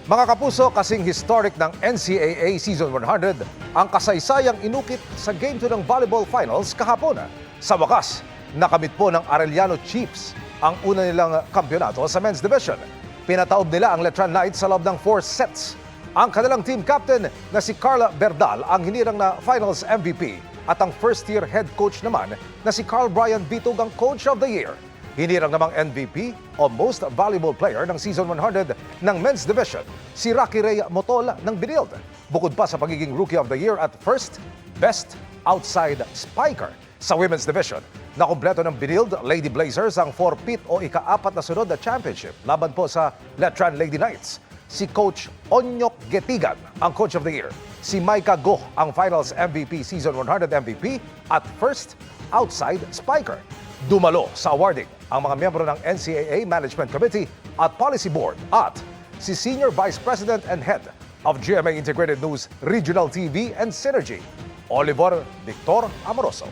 Mga kapuso, kasing historic ng NCAA Season 100 ang kasaysayang inukit sa Game 2 ng Volleyball Finals kahapon. Sa wakas, nakamit po ng Arellano Chiefs ang una nilang kampyonato sa men's division. Pinataob nila ang Letran Knights sa loob ng 4 sets. Ang kanilang team captain na si Carla Berdal ang hinirang na Finals MVP at ang first-year head coach naman na si Carl Brian Bitug ang Coach of the Year. Hinirang namang MVP o Most Valuable Player ng Season 100 ng Men's Division, si Rocky Ray Motol ng Binild. Bukod pa sa pagiging Rookie of the Year at first, Best Outside Spiker sa Women's Division. Nakumpleto ng Binild Lady Blazers ang 4-peat o ika-4 na sunod na championship laban po sa Letran Lady Knights. Si Coach Onyok Getigan ang Coach of the Year. Si Maika Go ang Finals MVP, Season 100 MVP at first Outside Spiker. Dumalo sa awarding ang mga miyembro ng NCAA Management Committee at Policy Board at si Senior Vice President and Head of GMA Integrated News Regional TV and Synergy, Oliver Victor Amoroso.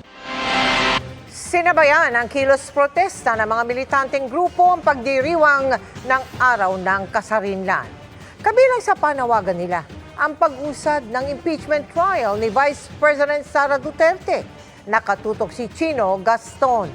Sinabayan ang kilos protesta ng mga militanteng grupo ang pagdiriwang ng Araw ng Kasarinlan. Kabilang sa panawagan nila ang pag-usad ng impeachment trial ni Vice President Sara Duterte. Nakatutok si Chino Gaston.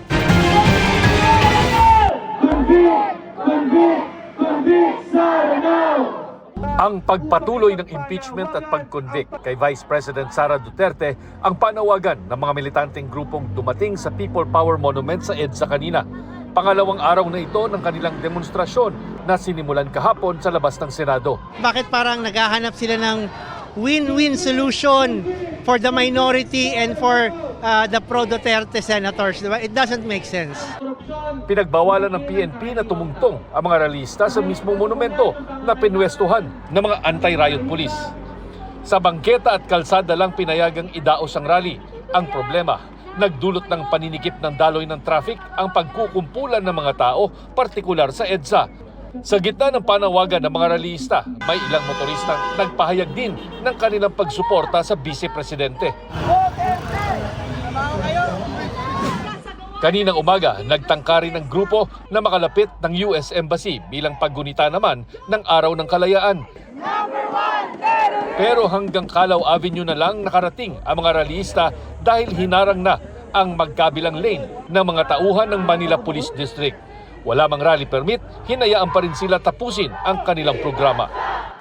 Ang pagpatuloy ng impeachment at pag-convict kay Vice President Sara Duterte ang panawagan ng mga militanteng grupong dumating sa People Power Monument sa EDSA kanina. Pangalawang araw na ito ng kanilang demonstrasyon na sinimulan kahapon sa labas ng Senado. Bakit parang naghahanap sila ng win-win solution for the minority and for the pro-Duterte senators? Diba? It doesn't make sense. Pinagbawalan ng PNP na tumungtong ang mga ralista sa mismong monumento na pinwestuhan ng mga anti-riot police. Sa bangketa at kalsada lang pinayagang idaos ang rally. Ang problema, nagdulot ng paninikip ng daloy ng traffic ang pagkukumpulan ng mga tao, partikular sa EDSA. Sa gitna ng panawagan ng mga ralista, may ilang motoristang nagpahayag din ng kanilang pagsuporta sa Vice Presidente. Kaninang umaga, nagtangka rin ang grupo na makalapit ng US Embassy bilang paggunita naman ng Araw ng Kalayaan. Pero hanggang Calao Avenue na lang nakarating ang mga ralista dahil hinarang na ang magkabilang lane ng mga tauhan ng Manila Police District. Wala mang rally permit, hinayaan pa rin sila tapusin ang kanilang programa.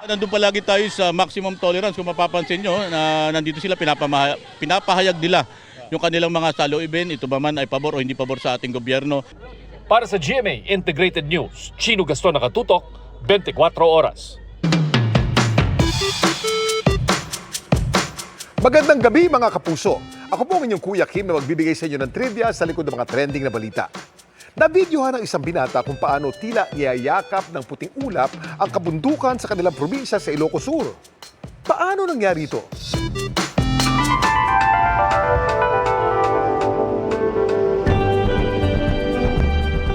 Nandun palagi tayo sa maximum tolerance. Kung mapapansin nyo, na nandito sila pinapahayag nila yung kanilang mga saloobin, ito ba man ay pabor o hindi pabor sa ating gobyerno. Para sa GMA Integrated News, Chino Gaston nakatutok, 24 oras. Magandang gabi mga kapuso. Ako po ang inyong Kuya Kim na magbibigay sa inyo ng trivia sa likod ng mga trending na balita. Nabidyohan ng isang binata kung paano tila niyayakap ng puting ulap ang kabundukan sa kanilang probinsya sa Ilocos Sur. Paano nangyari ito?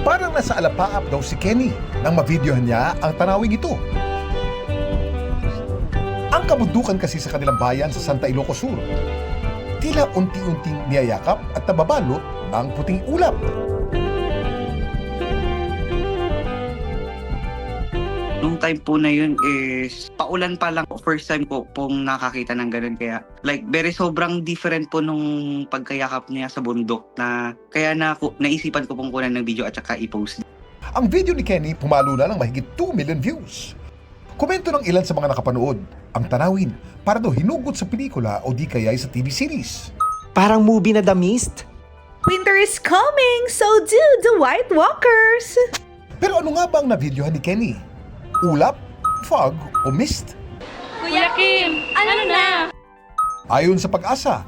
Parang nasa alapaap daw si Kenny nang mabidyohan niya ang tanawing ito. Ang kabundukan kasi sa kanilang bayan sa Santa Ilocos Sur, tila unti-unting niyayakap at nababalot ng puting ulap. Nung time po na yun is paulan pa lang, first time ko pong nakakita ng ganun, kaya like very sobrang different po nung pagkayakap niya sa bundok na kaya naisipan ko pong kunan ng video at saka i-post. Ang video ni Kenny pumalo na ng mahigit 2 million views. Komento ng ilan sa mga nakapanood, ang tanawin para daw hinugot sa pelikula o di kaya sa TV series. Parang movie na The Mist. Winter is coming, so do the White Walkers! Pero ano nga ba ang na-videohan ni Kenny? Ulap, fog o mist? Kuya Kim, ano na? Ayon sa Pag-asa,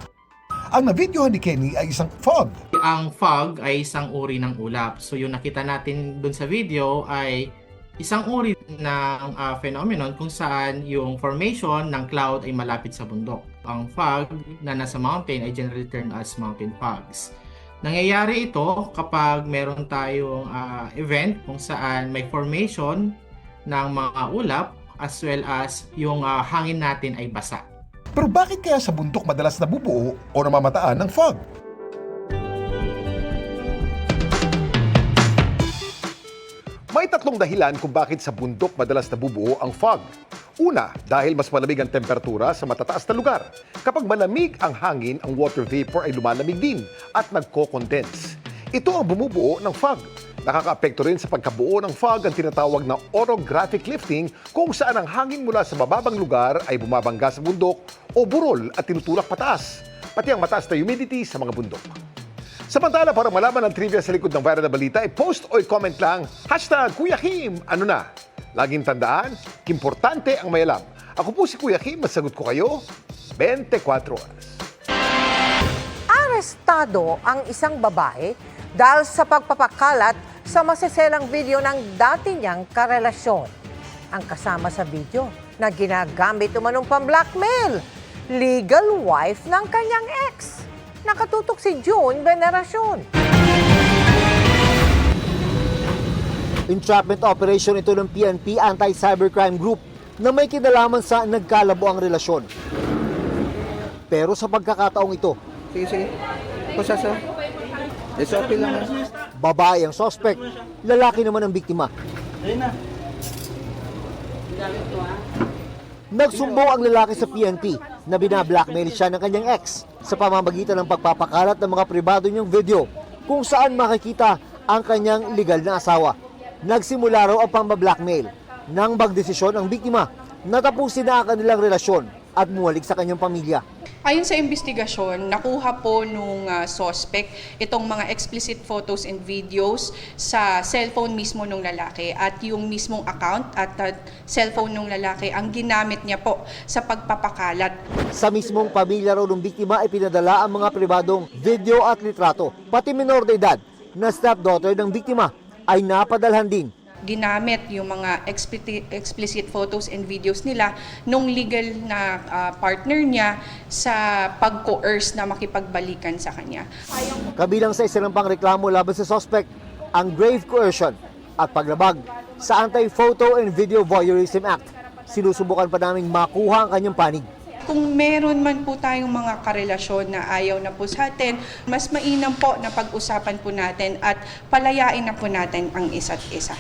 ang na-videohan ni Kenny ay isang fog. Ang fog ay isang uri ng ulap. So yung nakita natin dun sa video ay isang uri ng phenomenon kung saan yung formation ng cloud ay malapit sa bundok. Ang fog na nasa mountain ay generally termed as mountain fogs. Nangyayari ito kapag meron tayong event kung saan may formation ng mga ulap as well as yung hangin natin ay basa. Pero bakit kaya sa bundok madalas nabubuo o namamataan ng fog? May tatlong dahilan kung bakit sa bundok madalas nabubuo ang fog. Una, dahil mas malamig ang temperatura sa matataas na lugar. Kapag malamig ang hangin, ang water vapor ay lumalamig din at nagko-condense. Ito ang bumubuo ng fog. Nakakaapekto rin sa pagkabuo ng fog ang tinatawag na orographic lifting kung saan ang hangin mula sa bababang lugar ay bumabangga sa bundok o burol at tinutulak pataas, pati ang mataas na humidity sa mga bundok. Samantala, para malaman ang trivia sa likod ng viral na balita, i-post o i-comment lang, #Kuya Kim, ano na? Laging tandaan, importante ang may alam. Ako po si Kuya Kim, masagot ko kayo 24 oras. Arestado ang isang babae dahil sa pagpapakalat sa maseselang video ng dati niyang karelasyon. Ang kasama sa video na ginagamit umanong pang-blackmail, legal wife ng kanyang ex. Nakatutok si June Veneracion. Entrapment operation ito ng PNP Anti-Cybercrime Group na may kinalaman sa nagkalabo ang relasyon. Pero sa pagkakataong ito, Sige. Pasasa. Okay lang. babae ang suspect, lalaki naman ang biktima. Nagsumbong ang lalaki sa PNP na binablackmail siya ng kanyang ex sa pamamagitan ng pagpapakalat ng mga pribado niyang video kung saan makikita ang kanyang legal na asawa. Nagsimula raw ang pambablackmail nang magdesisyon ang biktima na tapusin na ang kanilang relasyon at muwalik sa kanyang pamilya. Ayon sa investigasyon, nakuha po nung suspect itong mga explicit photos and videos sa cellphone mismo ng lalaki at yung mismong account at cellphone ng lalaki ang ginamit niya po sa pagpapakalat. Sa mismong pamilya raw ng biktima ay pinadala ang mga pribadong video at litrato. Pati minor de edad na stepdaughter ng biktima ay napadalhan din. Ginamit yung mga explicit photos and videos nila nung legal na partner niya sa pag-coerce na makipagbalikan sa kanya. Kabilang sa isinampang reklamo laban sa suspect, ang grave coercion at paglabag sa Anti-Photo and Video Voyeurism Act. Sinusubukan pa naming makuha ang kanyang panig. Kung meron man po tayong mga karelasyon na ayaw na po sa atin, mas mainam po na pag-usapan po natin at palayain na po natin ang isa't isa.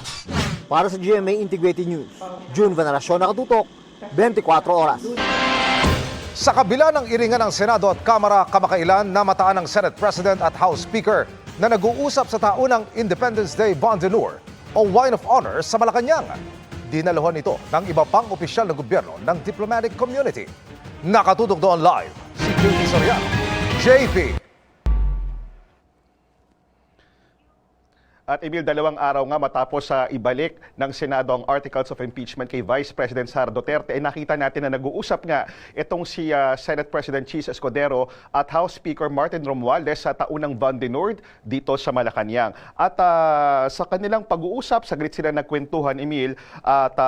Para sa GMA Integrated News, June Veneracion, nakatutok, 24 oras. Sa kabila ng iringan ng Senado at Kamara, kamakailan namataan ng Senate President at House Speaker na nag-uusap sa taunang Independence Day Bon d'Honneur o Wine of Honor sa Malacanang. Dinaluhan ito ng iba pang opisyal na gobyerno ng diplomatic community. Nakatutok doon live si JP Soriano. JP! At Emil, 2 araw nga matapos sa ibalik ng Senado ang articles of impeachment kay Vice President Sara Duterte, nakita natin na nag-uusap nga itong si Senate President Chis Escudero at House Speaker Martin Romualdez sa taunang Bon d'Honneur dito sa Malacanang. At sa kanilang pag-uusap, saglit sila nagkwentuhan, Emil, at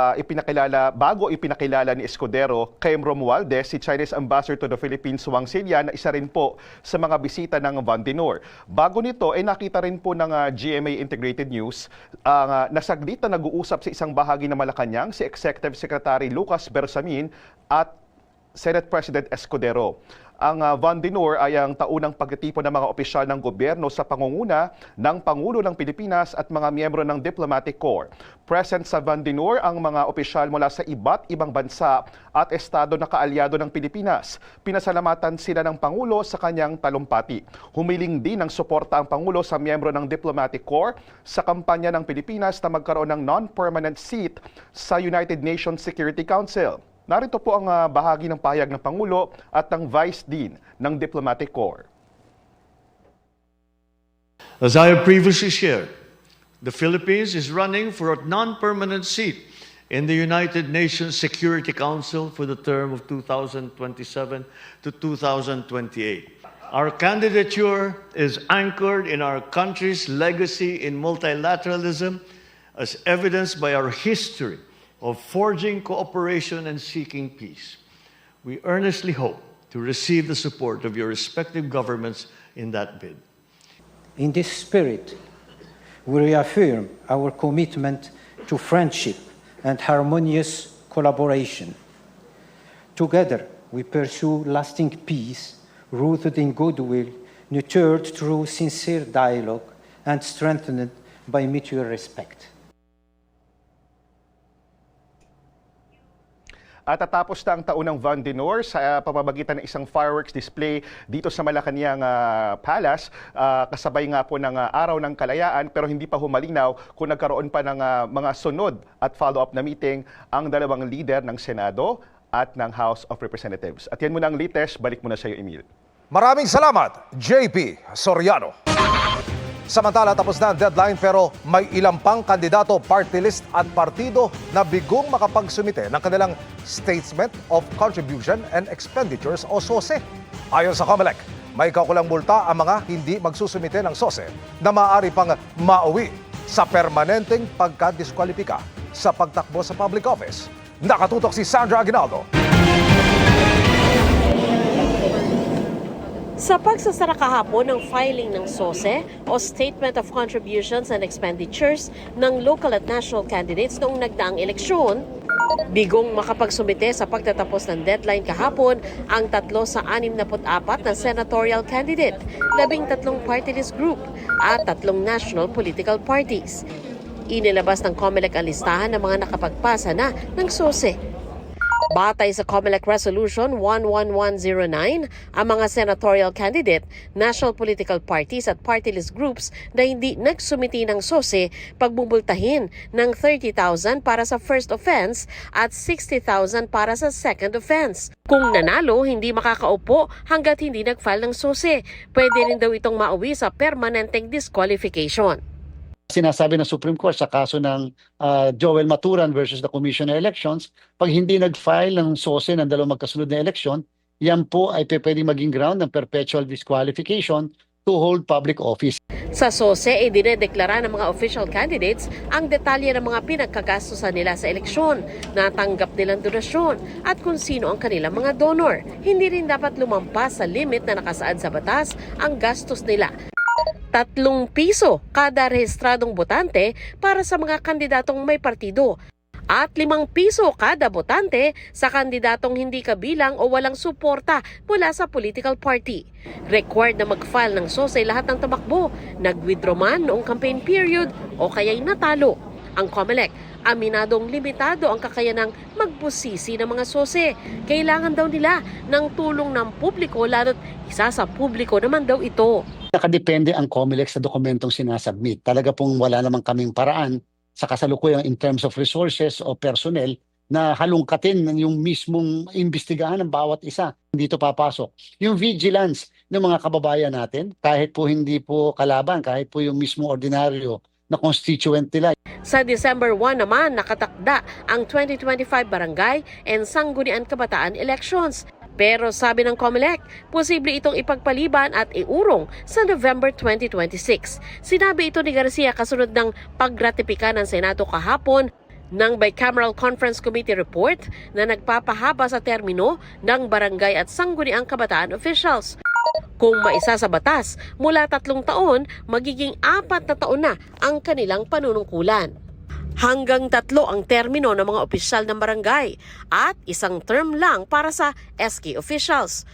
bago ipinakilala ni Escudero kay Romualdez si Chinese Ambassador to the Philippines Wang Silla na isa rin po sa mga bisita ng Bon d'Honneur. Bago nito, nakita rin po ng GMA Integrated News, nasaglit na nag-uusap sa isang bahagi ng Malacanang si Executive Secretary Lucas Bersamin at Senate President Escudero. Ang Bon d'Honneur ay ang taunang pagtitipon ng mga opisyal ng gobyerno sa pangunguna ng Pangulo ng Pilipinas at mga miyembro ng Diplomatic Corps. Present sa Bon d'Honneur ang mga opisyal mula sa iba't ibang bansa at estado na kaalyado ng Pilipinas. Pinasalamatan sila ng Pangulo sa kanyang talumpati. Humiling din ng suporta ang Pangulo sa miyembro ng Diplomatic Corps sa kampanya ng Pilipinas na magkaroon ng non-permanent seat sa United Nations Security Council. Narito po ang bahagi ng pahayag ng Pangulo at ng Vice Dean ng Diplomatic Corps. As I have previously shared, the Philippines is running for a non-permanent seat in the United Nations Security Council for the term of 2027 to 2028. Our candidature is anchored in our country's legacy in multilateralism, as evidenced by our history of forging cooperation and seeking peace. We earnestly hope to receive the support of your respective governments in that bid. In this spirit, we reaffirm our commitment to friendship and harmonious collaboration. Together, we pursue lasting peace rooted in goodwill, nurtured through sincere dialogue, and strengthened by mutual respect. At tatapos na ang taunang Van Dinor sa pamamagitan ng isang fireworks display dito sa Malacanang Palace, kasabay nga po ng Araw ng Kalayaan, pero hindi pa humalinaw kung nagkaroon pa ng mga sunod at follow-up na meeting ang dalawang leader ng Senado at ng House of Representatives. At yan muna ang latest, balik muna sa iyo, Emil. Maraming salamat, JP Soriano. Samantala, tapos na ang deadline pero may ilang pang kandidato, party list at partido na bigong makapagsumite ng kanilang Statement of Contribution and Expenditures o SOSE. Ayon sa COMELEC, may kaukulang multa ang mga hindi magsusumite ng SOSE na maaari pang mauwi sa permanenteng pagkadiskwalipika sa pagtakbo sa public office. Nakatutok si Sandra Aguinaldo. Sa pagsasara kahapon ng filing ng SOSE o Statement of Contributions and Expenditures ng local at national candidates noong nagdaang eleksyon, bigong makapagsumite sa pagtatapos ng deadline kahapon ang 3 sa 64 na senatorial candidate, 13 party list group at 3 national political parties. Inilabas ng COMELEC ang listahan ng mga nakapagpasa na ng SOSE. Batay sa COMELEC Resolution 11109, ang mga senatorial candidate, national political parties at party list groups na hindi nagsumiti ng SOSE pagbubultahin ng 30,000 para sa first offense at 60,000 para sa second offense. Kung nanalo, hindi makakaupo hanggat hindi nag-file ng SOSE. Pwede rin daw itong mauwi sa permanenteng disqualification. Sinasabi ng Supreme Court sa kaso ng Joel Maturan versus the Commission on Elections, pag hindi nag-file ng SOSE ng dalawang magkasunod na eleksyon, yan po ay pwedeng maging ground ng perpetual disqualification to hold public office. Sa SOSE, dinedeklara ng mga official candidates ang detalye ng mga pinagkagastusan nila sa eleksyon, natanggap nilang donasyon at kung sino ang kanilang mga donor. Hindi rin dapat lumampas sa limit na nakasaad sa batas ang gastos nila. 3 piso kada rehistradong botante para sa mga kandidatong may partido at 5 piso kada botante sa kandidatong hindi kabilang o walang suporta mula sa political party. Required na mag-file ng SOSE lahat ng tumakbo, nag-withdraw man noong campaign period o kaya'y natalo. Ang COMELEC, aminadong limitado ang kakayanang magbusisi ng mga SOSE. Kailangan daw nila ng tulong ng publiko lalo't isa sa publiko naman daw ito. Nakadepende ang COMELEC sa dokumentong sinasubmit. Talaga pong wala namang kaming paraan sa kasalukuyan in terms of resources o personnel na halungkatin yung mismong imbestigahan ng bawat isa. Dito papasok yung vigilance ng mga kababayan natin, kahit po hindi po kalaban, kahit po yung mismong ordinaryo na constituent nila. Sa December 1 naman, nakatakda ang 2025 Barangay and Sangguniang Kabataan Elections. Pero sabi ng COMELEC, posible itong ipagpaliban at iurong sa November 2026. Sinabi ito ni Garcia kasunod ng pagratipika ng Senado kahapon ng Bicameral Conference Committee report na nagpapahaba sa termino ng barangay at sangguniang kabataan officials. Kung maisa sa batas, mula 3 taon, magiging 4 na taon na ang kanilang panunungkulan. Hanggang 3 ang termino ng mga opisyal ng barangay at 1 term lang para sa SK officials.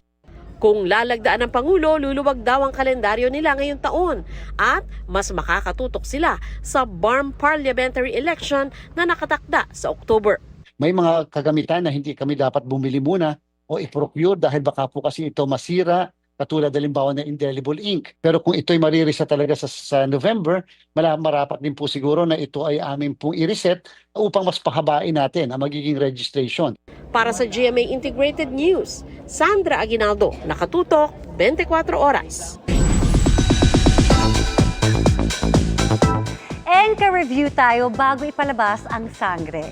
Kung lalagdaan ng Pangulo, luluwag daw ang kalendaryo nila ngayong taon at mas makakatutok sila sa BARM parliamentary election na nakatakda sa October. May mga kagamitan na hindi kami dapat bumili muna o i-procure dahil baka po kasi ito masira, katulad halimbawa ng indelible ink. Pero kung ito'y maririsa talaga sa November, marapat din po siguro na ito ay amin pong i-reset upang mas pahabain natin ang magiging registration. Para sa GMA Integrated News, Sandra Aguinaldo, nakatutok, 24 oras. Enka-review tayo bago ipalabas ang sangre.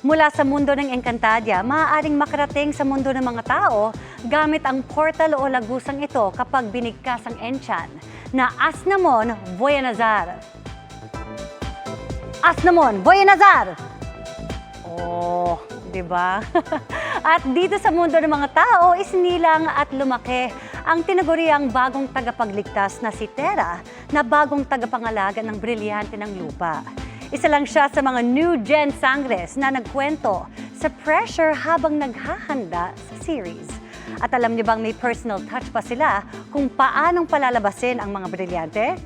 Mula sa mundo ng Encantadia, maaaring makarating sa mundo ng mga tao gamit ang portal o lagusang ito kapag binigkas ang Enchan na Asnamon Voyanazar. Asnamon Voyanazar! Oh, di ba? At dito sa mundo ng mga tao, isinilang at lumaki ang tinaguriang bagong tagapagligtas na si Terra na bagong tagapangalaga ng brilyante ng lupa. Isa lang siya sa mga new gen sangres na nagkwento sa pressure habang naghahanda sa series. At alam niyo bang may personal touch pa sila kung paanong palalabasin ang mga brilyante?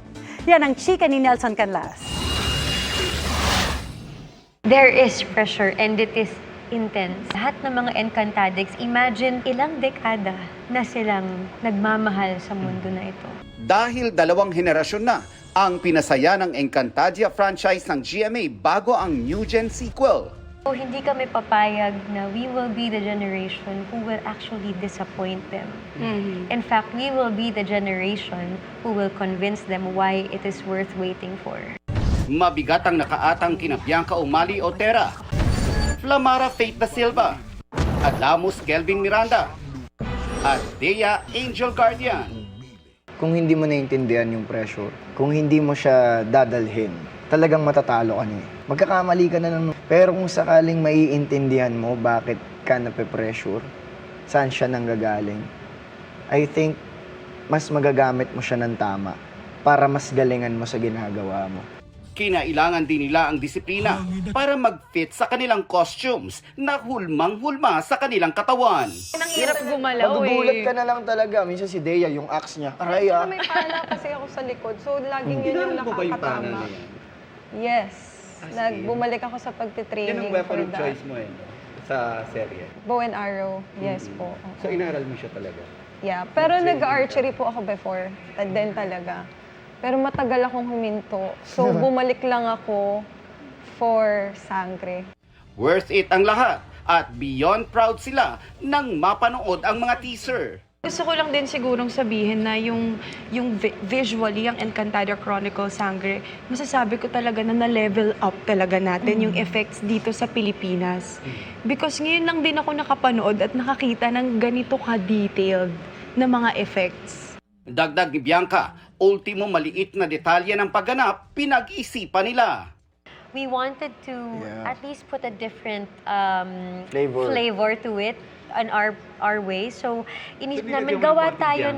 Yan ang chika ni Nelson Canlas. There is pressure and it is intense. Lahat ng mga Encantadix, imagine ilang dekada na silang nagmamahal sa mundo na ito. Dahil 2 henerasyon na ang pinasaya ng Encantadia franchise ng GMA bago ang New Gen sequel. So, hindi kami papayag na we will be the generation who will actually disappoint them. In fact, we will be the generation who will convince them why it is worth waiting for. Mabigat ang nakaatang kina Bianca Umali Otera, Flamara Faith da Silva, Adamus Kelvin Miranda, at Dea Angel Guardian. Kung hindi mo naiintindihan yung pressure, kung hindi mo siya dadalhin, talagang matatalo ka na eh. Magkakamali ka na lang. Pero kung sakaling maiintindihan mo bakit ka nape-pressure, saan siya nanggagaling, I think mas magagamit mo siya ng tama para mas galingan mo sa ginagawa mo. Kinailangan din nila ang disiplina para mag-fit sa kanilang costumes na hulmang-hulma sa kanilang katawan. Ang hirap gumalaw Magugulat ka na lang talaga. Minsan si Dea, yung axe niya. Aray ah. May pana kasi ako sa likod, so laging yun yung nakakatama. Yes. Bumalik ako sa pagtitraining. Yan ang weapon of choice mo eh, sa serye. Bow and arrow, yes po. So inaral mo siya talaga? Yeah, pero nag-archery po ako before, then talaga. Pero matagal akong huminto. So bumalik lang ako for sangre. Worth it ang lahat at beyond proud sila nang mapanood ang mga teaser. Gusto ko lang din sigurong sabihin na yung visually, ang Encantadia Chronicles Sangre, masasabi ko talaga na na-level up talaga natin yung effects dito sa Pilipinas. Because ngayon lang din ako nakapanood at nakakita ng ganito ka-detailed na mga effects. Dagdag ni Bianca, ultimo maliit na detalye ng pagganap, pinag-isipan nila. We wanted to at least put a different Flavor to it on our way. So, inisip namin gawa tayo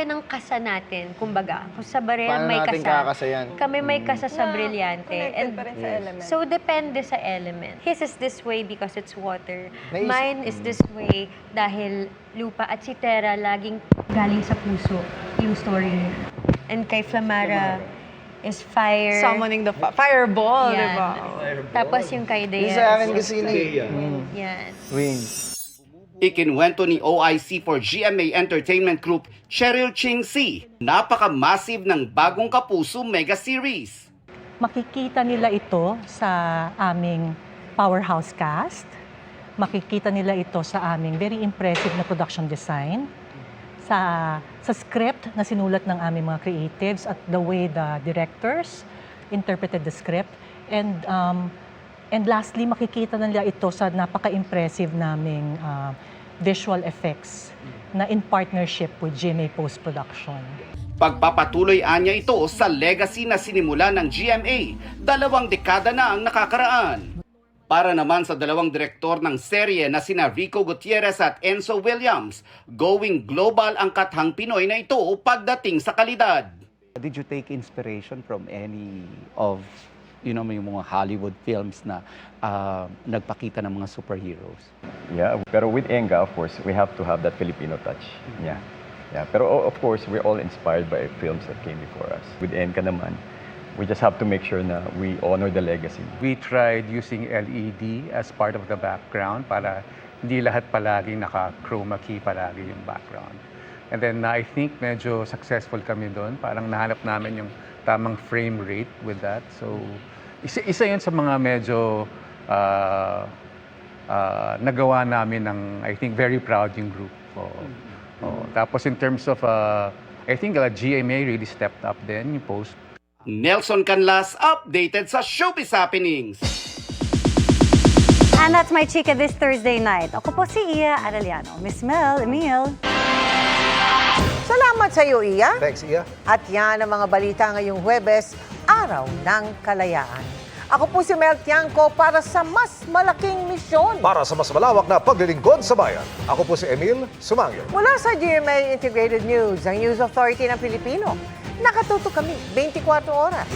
ng kasa natin. Kumbaga, kung sa baril Paano may natin kasa, kakasayan? kami may kasa sa brilyante. Connected pa rin sa element. So, depende sa element. His is this way because it's water. Naisip- Mine is this way dahil lupa. At si Tera, laging galing sa puso yung story niya. And kay Flamara is fire. Summoning the fireball, Yan. di ba? Tapos yung kay Dea. Yung sa akin kasi Yan. wings. Ikinwento ni OIC for GMA Entertainment Group, Cheryl Ching C. Napaka-massive ng bagong Kapuso Mega Series. Makikita nila ito sa aming powerhouse cast. Makikita nila ito sa aming very impressive na production design. Sa script na sinulat ng aming mga creatives at the way the directors interpreted the script. And lastly, makikita nila ito sa napaka-impressive naming visual effects na in partnership with GMA Post-Production. Pagpapatuloy anya ito sa legacy na sinimula ng GMA, 2 dekada na ang nakakaraan. Para naman sa 2 direktor ng serye na sina Rico Gutierrez at Enzo Williams, going global ang kathang Pinoy na ito pagdating sa kalidad. Did you take inspiration from any of yung mga Hollywood films na nagpakita ng mga superheroes? Yeah, pero with Enga, of course, we have to have that Filipino touch. Yeah. Pero of course, we're all inspired by films that came before us. With Enga naman, we just have to make sure na we honor the legacy. We tried using LED as part of the background para hindi lahat palagi naka-chroma key palagi yung background. And then I think medyo successful kami doon. Parang nahanap namin yung tamang frame rate with that. So, isa yun sa mga medyo nagawa namin ng, I think, very proud yung group. Tapos in terms of, I think GMA really stepped up din yung post. Nelson Canlas, updated sa Showbiz Happenings. And that's my chika this Thursday night. Ako po si Iya Arellano. Miss Mel, Emil. Salamat sa iyo, Iya. Thanks, Iya. At yan ang mga balita ngayong Huwebes, Araw ng Kalayaan. Ako po si Mel Tiangco para sa mas malaking misyon. Para sa mas malawak na paglilingkod sa bayan, ako po si Emil Sumangil. Mula sa GMA Integrated News, ang News Authority ng Pilipino. Nakatuto kami 24 oras.